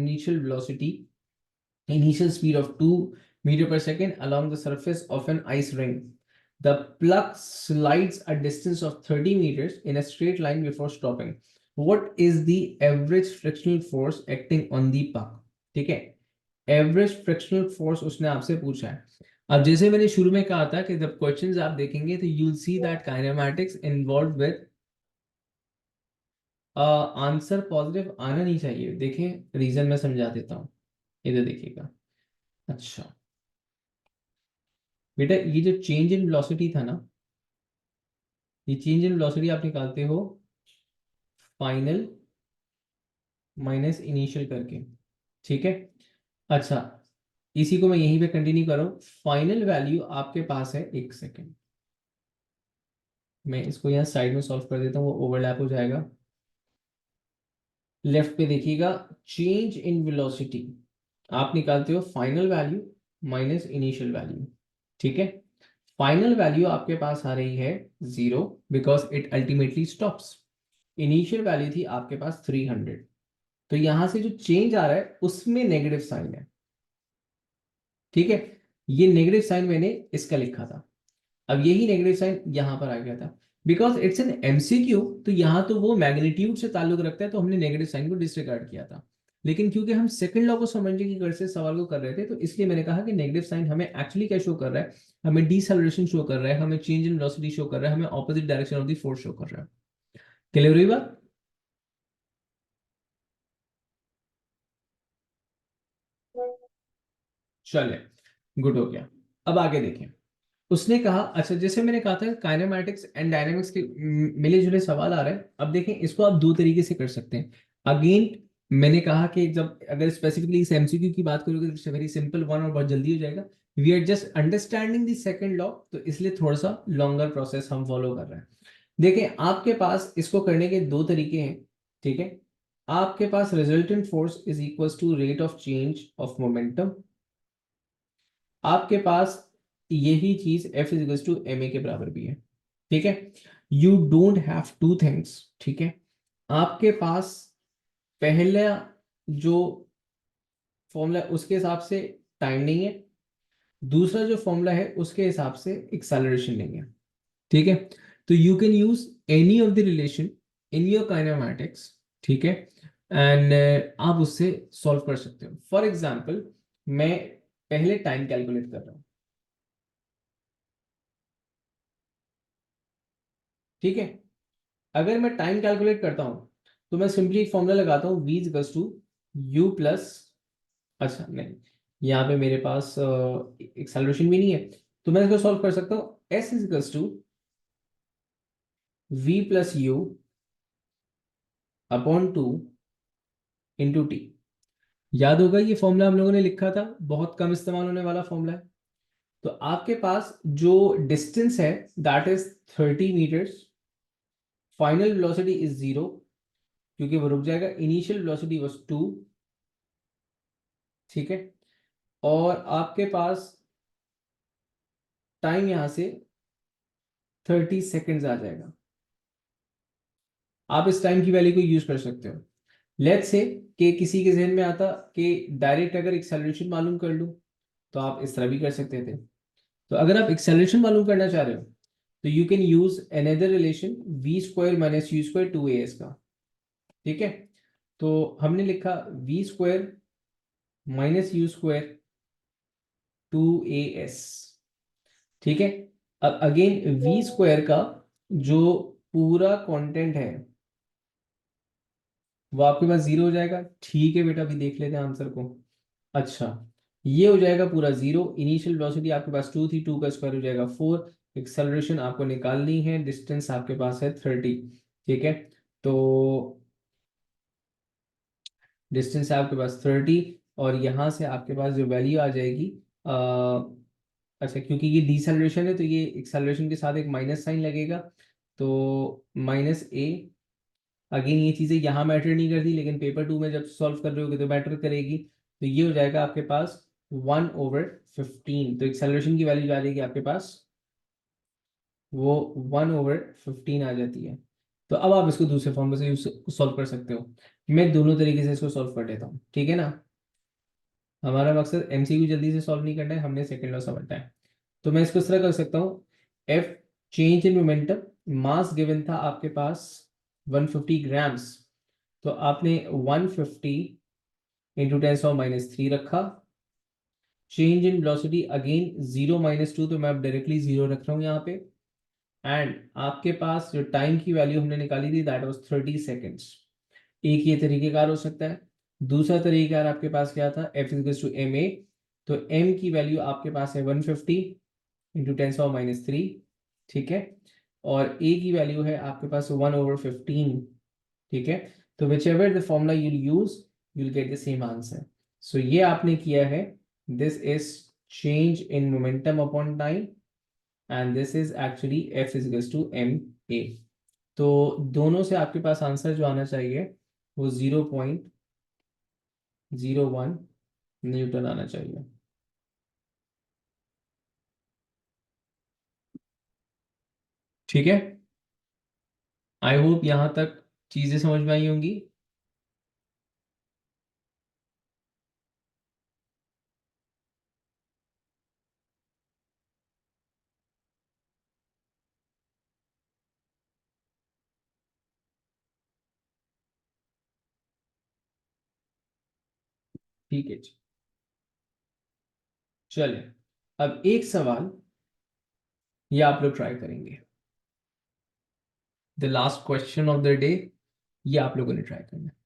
initial speed of 2 meter per second along the surface of an ice ring. The puck slides a distance of 30 meters in a straight line before stopping. What is the average frictional force acting on the puck? ठीक है, average frictional force उसने आपसे पूछा है। अब जैसे मैंने शुरू में कहा था कि जब क्वेश्चंस आप देखेंगे तो you will see that kinematics involve with answer positive आना नहीं चाहिए। देखें रीजन मैं समझा देता हूँ, इधर देखिएगा। अच्छा बेटा, ये जो चेंज इन वेलोसिटी था ना, ये चेंज इन वेलोसिटी आप निकालते हो फाइनल माइनस इनिशियल करके, ठीक है। अच्छा, इसी को मैं यहीं पे कंटिन्यू करूं। फाइनल वैल्यू आपके पास है, एक सेकेंड मैं इसको यहाँ साइड में सॉल्व कर देता हूँ, वो ओवरलैप हो जाएगा। लेफ्ट पे देखिएगा, चेंज इन वेलोसिटी आप निकालते हो final value minus initial value, ठीक है। फाइनल वैल्यू आपके पास आ रही है 0 because it ultimately stops. Initial value थी आपके पास 300, तो यहां से जो चेंज आ रहा है उसमें नेगेटिव साइन है, ठीक है। ये नेगेटिव साइन मैंने इसका लिखा था, अब यही नेगेटिव साइन यहां पर आ गया था। बिकॉज इट्स एन एमसीक्यू, तो यहां तो वो मैग्नीट्यूड से ताल्लुक रखता है, तो हमने नेगेटिव साइन को डिसरिगार्ड किया था। लेकिन क्योंकि हम सेकंड लॉ को समझने की गर्ज से सवाल को कर रहे थे, तो इसलिए मैंने कहा कि नेगेटिव साइन हमें एक्चुअली क्या शो कर रहा है, हमें डिसेलरेशन शो कर रहा है, हमें चेंज इन वेलोसिटी शो कर रहा है, हमें opposite direction of the force show कर रहा है। क्लियर हुई बात। चले, गुड हो गया। अब आगे देखें। उसने कहा, अच्छा जैसे मैंने कहा था काइनेमैटिक्स एंड डायनामिक्स के मिले जुले सवाल आ रहे हैं। अब देखें इसको आप दो तरीके से कर सकते हैं। अगेन मैंने कहा कि जब अगर स्पेसिफिकली इस एमसीक्यू की बात करोगे तो वेरी सिंपल वन और बहुत जल्दी हो जाएगा। We are just understanding the second law, तो इसलिए थोड़ा सा लॉन्गर प्रोसेस हम फॉलो कर रहे हैं। देखिए आपके पास इसको करने के दो तरीके हैं, ठीक है। आपके पास resultant force is equal to rate of change of momentum, आपके पास यही चीज F is equal to ma के बराबर भी है, ठीक है। You don't have two things, ठीक है। आपके पास पहला जो फॉर्मूला उसके हिसाब से टाइम नहीं है, दूसरा जो फॉर्मूला है उसके हिसाब से एक्सेलरेशन नहीं है, ठीक है। तो you can use any of the relation in your kinematics, ठीक है, एंड आप उससे सॉल्व कर सकते हो। फॉर एग्जाम्पल मैं पहले टाइम कैलकुलेट कर रहा हूं, ठीक है। अगर मैं टाइम कैलकुलेट करता हूं तो मैं सिंपली एक फॉर्मूला लगाता हूं, v equals to U plus, अच्छा नहीं, यहाँ पे मेरे पास एक्सेलरेशन भी नहीं है, तो मैं इसको सॉल्व कर सकता हूँ। s equals to v plus U upon two into T. याद होगा ये फॉर्मूला हम लोगों ने लिखा था, बहुत कम इस्तेमाल होने वाला फॉर्मूला है। तो आपके पास जो डिस्टेंस है that is 30 metres, final velocity is 0 क्योंकि वो रुक जाएगा, इनिशियल वेलोसिटी वाज 2, ठीक है। और आपके पास टाइम यहां से 30 सेकेंड्स आ जाएगा। आप इस टाइम की वैल्यू को यूज कर सकते हो। लेट्स से कि किसी के जहन में आता कि डायरेक्ट अगर एक्सेलरेशन मालूम कर लूं, तो आप इस तरह भी कर सकते थे। तो अगर आप एक्सेलरेशन मालूम करना चाह रहे हो तो you can use another relation v square minus U square 2as का, ठीक है। तो हमने लिखा v square minus U square 2as, ठीक है। अब अगेन v स्क्वायर का जो पूरा कंटेंट है वो आपके पास 0 हो जाएगा, ठीक है बेटा, अभी देख लेते हैं आंसर को। अच्छा, ये हो जाएगा पूरा 0, इनिशियल वेलोसिटी आपके पास 2 थी, 2 का स्क्वायर हो जाएगा 4, एक्सेलरेशन आपको निकालनी है, डिस्टेंस आपके पास है 30, ठीक है। तो डिस्टेंस है आपके पास 30, और यहाँ से आपके पास जो वैल्यू आ जाएगी, अच्छा क्योंकि ये डिसेलरेशन है तो ये एक्सेलरेशन के साथ एक माइनस साइन लगेगा, तो -a। अगेन ये चीज़ें यहाँ मैटर नहीं करती, लेकिन पेपर 2 में जब सॉल्व कर रहे होगे तो मैटर करेगी। तो ये हो जाएगा आपके पास 1/15, तो एक्सेलरेशन की वैल्यू आ जाएगी आपके पास, वो 1/15 आ जाती है। तो अब आप इसको दूसरे फॉर्म से सॉल्व कर सकते हो। मैं दोनों तरीके से इसको सॉल्व कर लेता हूँ, ठीक है ना। हमारा मकसद एमसीक्यू जल्दी से सॉल्व नहीं करना है, हमने सेकेंड लॉ समझना है। तो मैं इसको इस तरह कर सकता हूँ, F change in momentum, mass given था आपके पास 150 ग्राम्स, तो आपने 150 इंटू 10⁻³ रखा। चेंज इन वेलोसिटी अगेन 0 - 2, तो मैं अब डायरेक्टली 0 रख रहा हूँ यहाँ पे। एंड आपके पास जो टाइम की वैल्यू हमने निकाली थी दैट वाज 30 सेकेंड्स। एक ये तरीकेकार हो सकता है। दूसरा तरीकेकार आपके पास क्या था, F इक्वल्स टू ma, तो m की वैल्यू आपके पास है 150 इंटू 10⁻³, ठीक है। और a की वैल्यू है आपके पास 1/15, ठीक है। तो whichever the formula you'll use you'll get the same answer. So ये आपने किया है, this is change in momentum upon time, and this is actually F is equals to ma। तो दोनों से आपके पास आंसर जो आना चाहिए वो 0.01 न्यूटन आना चाहिए, ठीक है। आई होप यहां तक चीजें समझ में आई होंगी। ठीक है जी, चलिए अब एक सवाल ये आप लोग ट्राई करेंगे, the last question of the day, ये आप लोगों ने ट्राई करना है।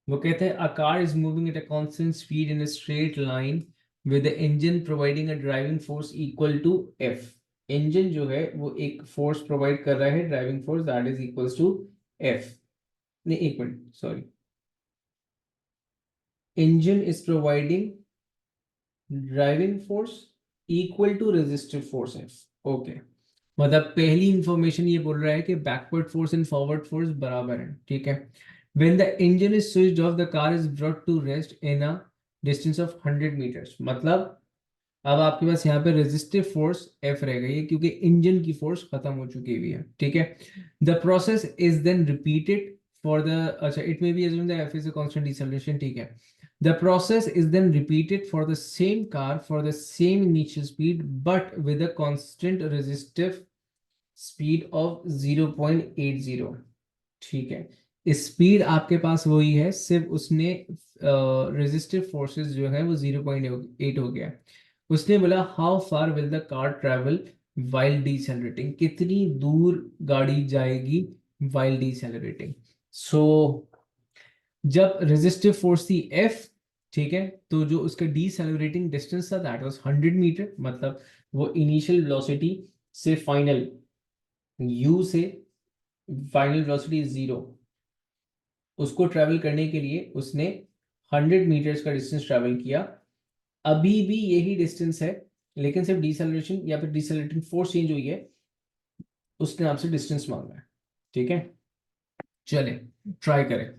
वो कहते हैं a car is moving at a constant speed in a straight line with the engine providing a driving force equal to F. Engine जो है वो एक फोर्स प्रोवाइड कर रहा है, driving force that is equals to F. नहीं, एक minute, sorry, engine is providing driving force equal to resistive force F. Okay, मतलब पहली इंफॉर्मेशन ये बोल रहा है कि backward force and forward force बराबर है, ठीक है। When the engine is switched off the car is brought to rest in a distance of 100 metres. मतलब अब आपके पास यहाँ पे रेजिस्टिव फोर्स एफ रह गई है क्योंकि इंजन की फोर्स खत्म हो चुकी हुई है, ठीक है। The process is then repeated for the, अच्छा, it may be assumed that f is a constant deceleration, ठीक है। The process is then repeated for the same car for the same initial speed but with a constant resistive speed of 0.80, ठीक है। Speed आपके पास वही है, सिर्फ उसने resistive forces जो है वो 0.8 हो गया। उसने बोला how far will the car travel while decelerating, कितनी दूर गाड़ी जाएगी वाइल डिसेलरेटिंग। सो जब रेजिस्टिव फोर्स थी एफ, ठीक है, तो जो उसका डिसेलरेटिंग डिस्टेंस था दैट वाज 100 मीटर। मतलब वो इनिशियल वेलोसिटी से फाइनल यू से फाइनल वेलोसिटी 0, उसको ट्रेवल करने के लिए उसने 100 मीटर्स का डिस्टेंस ट्रेवल किया। अभी भी यही डिस्टेंस है, लेकिन सिर्फ डिसेलरेशन या फिर डिसेलरेटिंग फोर्स चेंज हुई है, उसने आपसे डिस्टेंस मांगा है, ठीक है। चले ट्राई करें।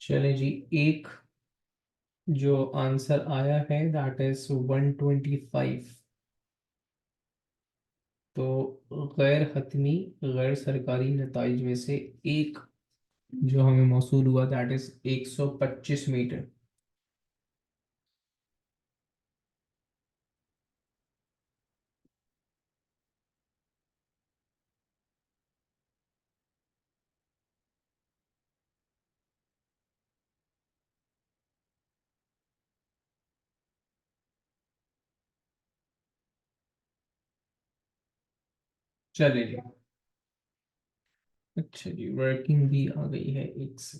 चले जी, एक जो आंसर आया है दैट इज 125। तो गैर हतमी गैर सरकारी नताइज में से एक जो हमें मौसूल हुआ दैट इज 125 मीटर। चले जी, अच्छा जी, वर्किंग भी आ गई है, एक से।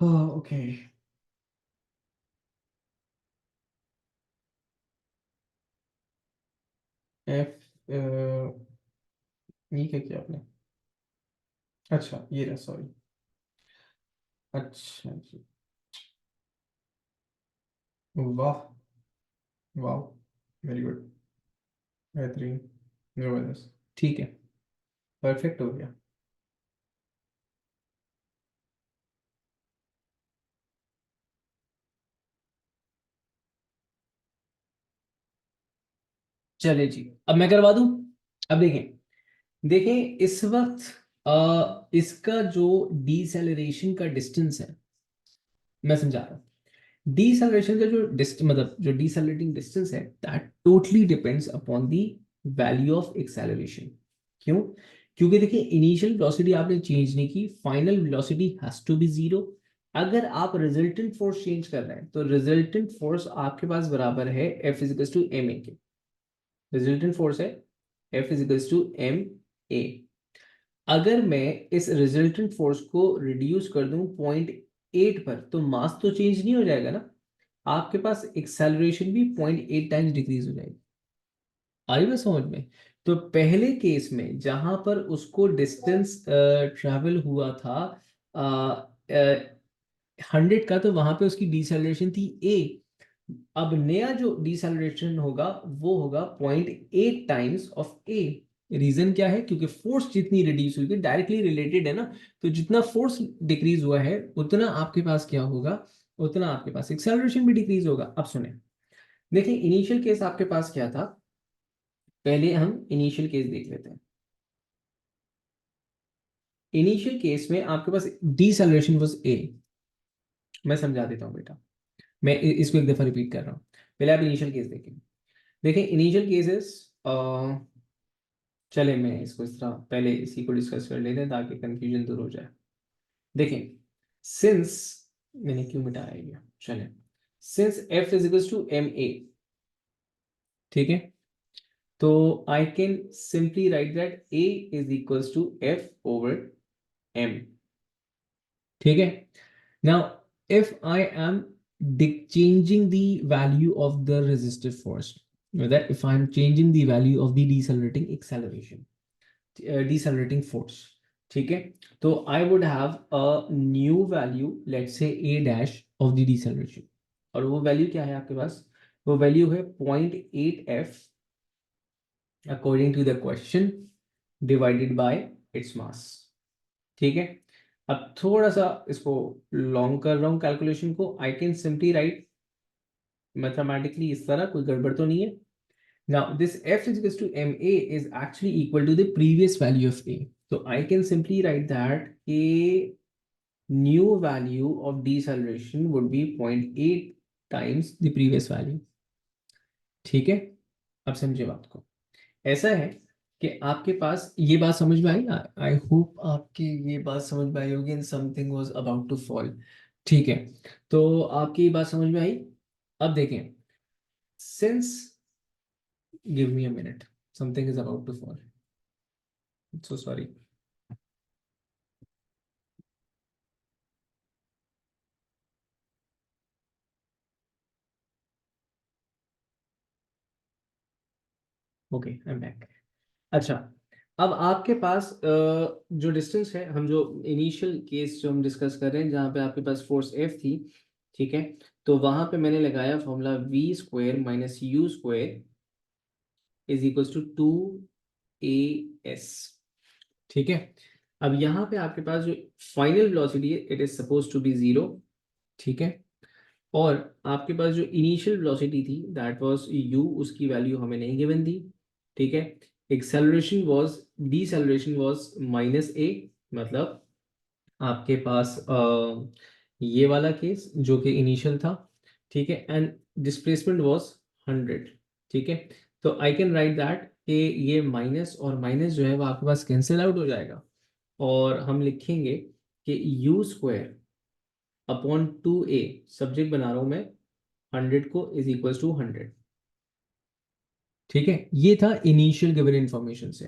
ओके, एफ, ये क्या किया आपने? अच्छा ये रहा, सॉरी। अच्छा जी, वाह, वाह, वेरी गुड, बेहतरीन, जबरदस्त, ठीक है, परफेक्ट हो गया। चले जी, अब मैं करवा दूं। अब देखें, देखें इस वक्त इसका जो डीसेलरेशन का डिस्टेंस है, मैं समझा रहा हूँ। डीसेलरेशन का जो मतलब जो डीसेलरेटिंग डिस्टेंस है that totally depends upon the value of acceleration. क्यों? क्योंकि देखिए इनिशियल वेलोसिटी आपने चेंज नहीं की, final velocity has to be 0। अगर आप रिजल्टेंट फोर्स चेंज कर रहे हैं तो रिजल्टेंट फोर्स आपके पास बराबर है F equals to M A के। रिजल्टेंट फोर्स है F equals to M A. अगर मैं इस रिजल्टेंट फोर्स को रिड्यूस कर दूं 0.8 पर, तो मास तो चेंज नहीं हो जाएगा ना, आपके पास एक्सेलरेशन भी 0.8 टाइम्स डिक्रीज हो जाएगी। आई बात समझ में? तो पहले केस में जहां पर उसको डिस्टेंस ट्रेवल हुआ था 100 का, तो वहां पे उसकी डिसेलरेशन थी ए। अब नया जो डिसेलरेशन होगा वो होगा 0.8 टाइम्स ऑफ ए। रीजन क्या है? क्योंकि फोर्स जितनी रिड्यूस हुई है डायरेक्टली रिलेटेड है ना, तो जितना फोर्स डिक्रीज हुआ है उतना आपके पास क्या होगा, उतना आपके पास एक्सेलरेशन भी डिक्रीज होगा। अब सुने, देखिए इनिशियल केस आपके पास क्या था, पहले हम इनिशियल केस देख लेते हैं। इनिशियल केस में आपके पास डिसेलरेशन वाज ए। मैं समझा देता हूँ बेटा, मैं इसको एक दफा रिपीट कर रहा हूँ। पहले आप इनिशियल केस देखें। देखें इनिशियल केसेस, चले मैं इसको इस तरह पहले इसी को डिस्कस कर लेते हैं ताकि कंफ्यूजन दूर हो जाए। देखें, सिंस, मैंने क्यों मिटाया ये, चले, since f is equal to M A, ठीक है, तो I can simply write that a is equal to f over m, ठीक है। Now, if I am changing the value of the resistive force, that if I'm changing the value of the decelerating acceleration, decelerating force, ठीक है, तो I would have a new value, let's say a dash of the deceleration, और वो value क्या है आपके पास, वो value है 0.8f according to the question divided by its mass, ठीक है। अब थोड़ा सा इसको लॉन्ग कर रहा हूं कैलकुलेशन को, आई कैन सिंपली राइट मैथमेटिकली इस तरह, कोई गड़बड़ तो नहीं है। Now this f is equals to ma is actually equal to the previous value of a, so I can simply write that a new value of deceleration would be 0.8 times the previous value, ठीक है। अब समझे बात को, ऐसा है कि आपके पास ये बात समझ में आई, आई होप आपकी ये बात समझ में आई होगी, and something was about to fall, ठीक है। तो आपकी ये बात समझ में आई। अब देखें, since, give me a minute, something is about to fall, so sorry. Okay, I am back. अच्छा, अब आपके पास जो डिस्टेंस है, हम जो इनिशियल केस जो हम डिस्कस कर रहे हैं जहाँ पे आपके पास फोर्स एफ थी, ठीक है, तो वहां पे मैंने लगाया formula V square minus U square is equal to 2as, ठीक है। अब यहाँ पे आपके पास जो फाइनल वेलोसिटी है it is suppose to be 0, ठीक है, और आपके पास जो इनिशियल वेलोसिटी थी दैट वाज u, उसकी वैल्यू हमें नहीं गिवन थी, ठीक है। Acceleration was, deceleration was minus a, मतलब आपके पास ये वाला केस जो कि इनिशियल था, ठीक है, एंड डिस्प्लेसमेंट वाज 100, ठीक है। तो आई कैन राइट दैट कि ये माइनस और माइनस जो है वो आपके पास कैंसिल आउट हो जाएगा, और हम लिखेंगे कि you square upon 2a, subject बना रहा हूं मैं 100 को, इज इक्वल टू 100, ठीक है। ये था इनिशियल गिवन इंफॉर्मेशन से।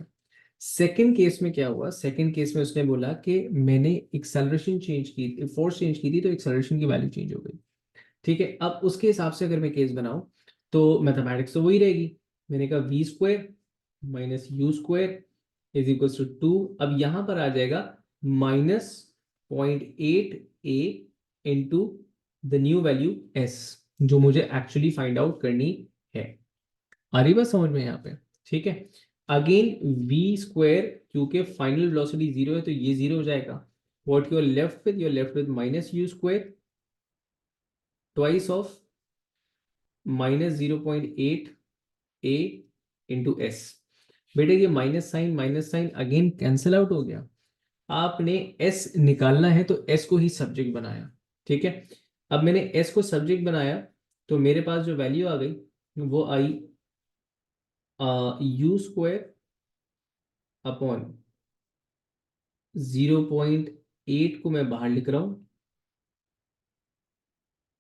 सेकेंड केस में क्या हुआ, सेकेंड केस में उसने बोला कि मैंने एक्सेलरेशन चेंज की, फोर्स चेंज की थी, तो एक्सेलरेशन की वैल्यू चेंज हो गई, ठीक है। अब उसके हिसाब से अगर मैं केस बनाऊं तो मैथमेटिक्स तो वही रहेगी। मैंने कहा V square minus U square is equal to 2, अब यहां पर आ जाएगा minus 0.8a into the new value s, जो मुझे एक्चुअली फाइंड आउट करनी है। आ रही बात समझ में यहाँ पे, ठीक है। अगेन वी स्क्वायर, क्योंकि फाइनल वेलोसिटी 0 है तो ये 0 हो जाएगा। What you are left with, you are left with minus U square twice of minus 0.8 A into S. बेटे ये minus sign again cancel out हो गया। आपने एस निकालना है तो एस को ही सब्जेक्ट बनाया, ठीक है। अब मैंने एस को सब्जेक्ट बनाया तो मेरे पास जो वैल्यू आ गई वो आई यू स्क्वायर अपॉन 0.8 को मैं बाहर लिख रहा हूं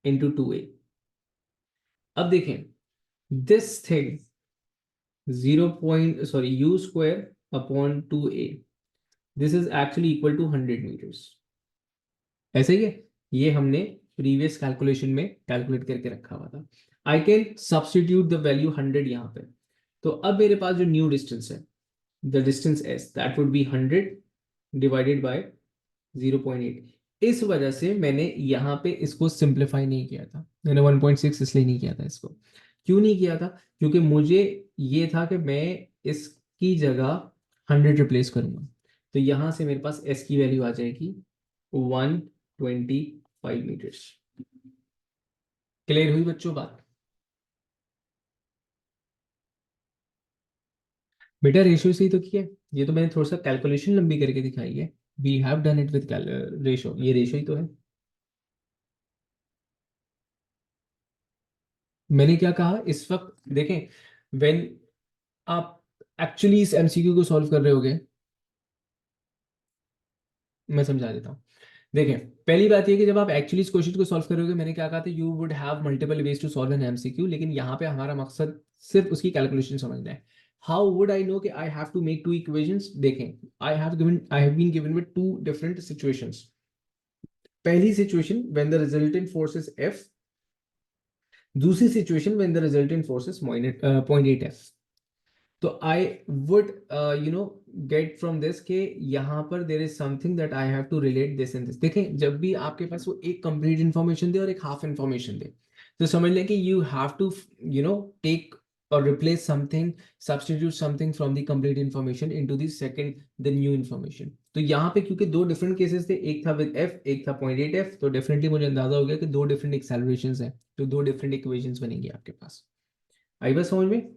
इंटू 2a। अब देखें this thing 0. U square upon 2a, this is actually equal to 100 metres, ऐसे ही है। ये हमने प्रीवियस कैलकुलेशन में कैलकुलेट करके रखा हुआ था। I can substitute the value 100 यहाँ पे, तो अब मेरे पास जो न्यू डिस्टेंस है, the distance S, that would be 100 divided by 0.8। इस वजह से मैंने यहाँ पे इसको सिंप्लीफाई नहीं किया था, मैंने 1.6 इसलिए नहीं किया था इसको। क्यों नहीं किया था, क्योंकि मुझे ये था कि मैं इसकी जगह 100 रिप्लेस करूंगा, तो यहाँ से मेरे पास एस की वैल्यू आ जाएगी 125 मीटर्स। क्लियर हुई बच्चों बात? बेटा रेशियो से ही तो किया है, ये तो मैंने थोड़ा सा कैलकुलेशन लंबी करके दिखाई है। We have done it with ratio, ये रेशियो ही तो है। मैंने क्या कहा इस वक्त देखें, व्हेन आप एक्चुअली इस एमसीक्यू को सॉल्व कर रहे होगे, मैं समझा देता हूँ। देखें, पहली बात ये कि जब आप एक्चुअली इस क्वेश्चन को सॉल्व करोगे, मैंने क्या कहा था, you would have multiple ways to solve an MCQ, लेकिन यहाँ पे हमारा मकसद सिर्फ उसकी कैलकुलेशन समझना है। हाउ वुड आई नो कि I have to make two equations? देखें, I have been given with two different situations. पहली situation when the resultant force is F, दूसरी situation when the resultant force is 0.8 F. तो I would get from this के यहाँ पर there is something that I have to relate this and this. देखें, जब भी आपके पास वो एक कंप्लीट इंफॉर्मेशन दे और एक हाफ इंफॉर्मेशन दे, तो समझ लें कि you have to take or replace something, substitute something from the complete information into the second, the new information। तो यहाँ पे क्योंकि दो डिफरेंट केसेस थे, एक था विद एफ, एक था 0.8 एफ, तो डेफिनेटली मुझे अंदाजा हो गया कि दो डिफरेंट एक्सेलरेशंस हैं, तो दो डिफरेंट इक्वेशंस बनेंगी आपके पास। आई बात समझ में?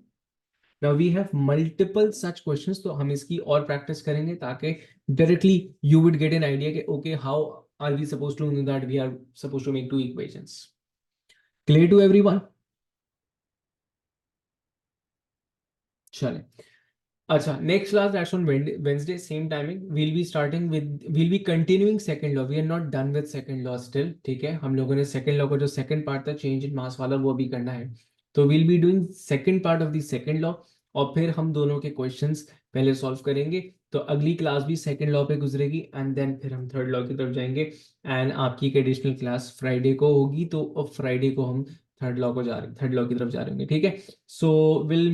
Now we have multiple such questions, तो हम इसकी और प्रैक्टिस करेंगे ताकि directly you would get an idea कि okay, how are we supposed to know that we are supposed to make two equations? Clear to everyone? चले, अच्छा, next class that's on Wednesday, same timing. We'll be continuing second law. We are not done with second law still, ठीक है? हम लोगों ने second law का जो second part था change in mass वाला, वो अभी करना है। तो we'll be doing second part of the second law, और फिर हम दोनों के questions पहले solve करेंगे। तो अगली क्लास भी second law पे गुजरेगी, एंड देन फिर हम third law की तरफ जाएंगे। एंड आपकी एक एडिशनल क्लास फ्राइडे को होगी, तो फ्राइडे को हम थर्ड लॉ की तरफ जा रहे होंगे, ठीक है? So will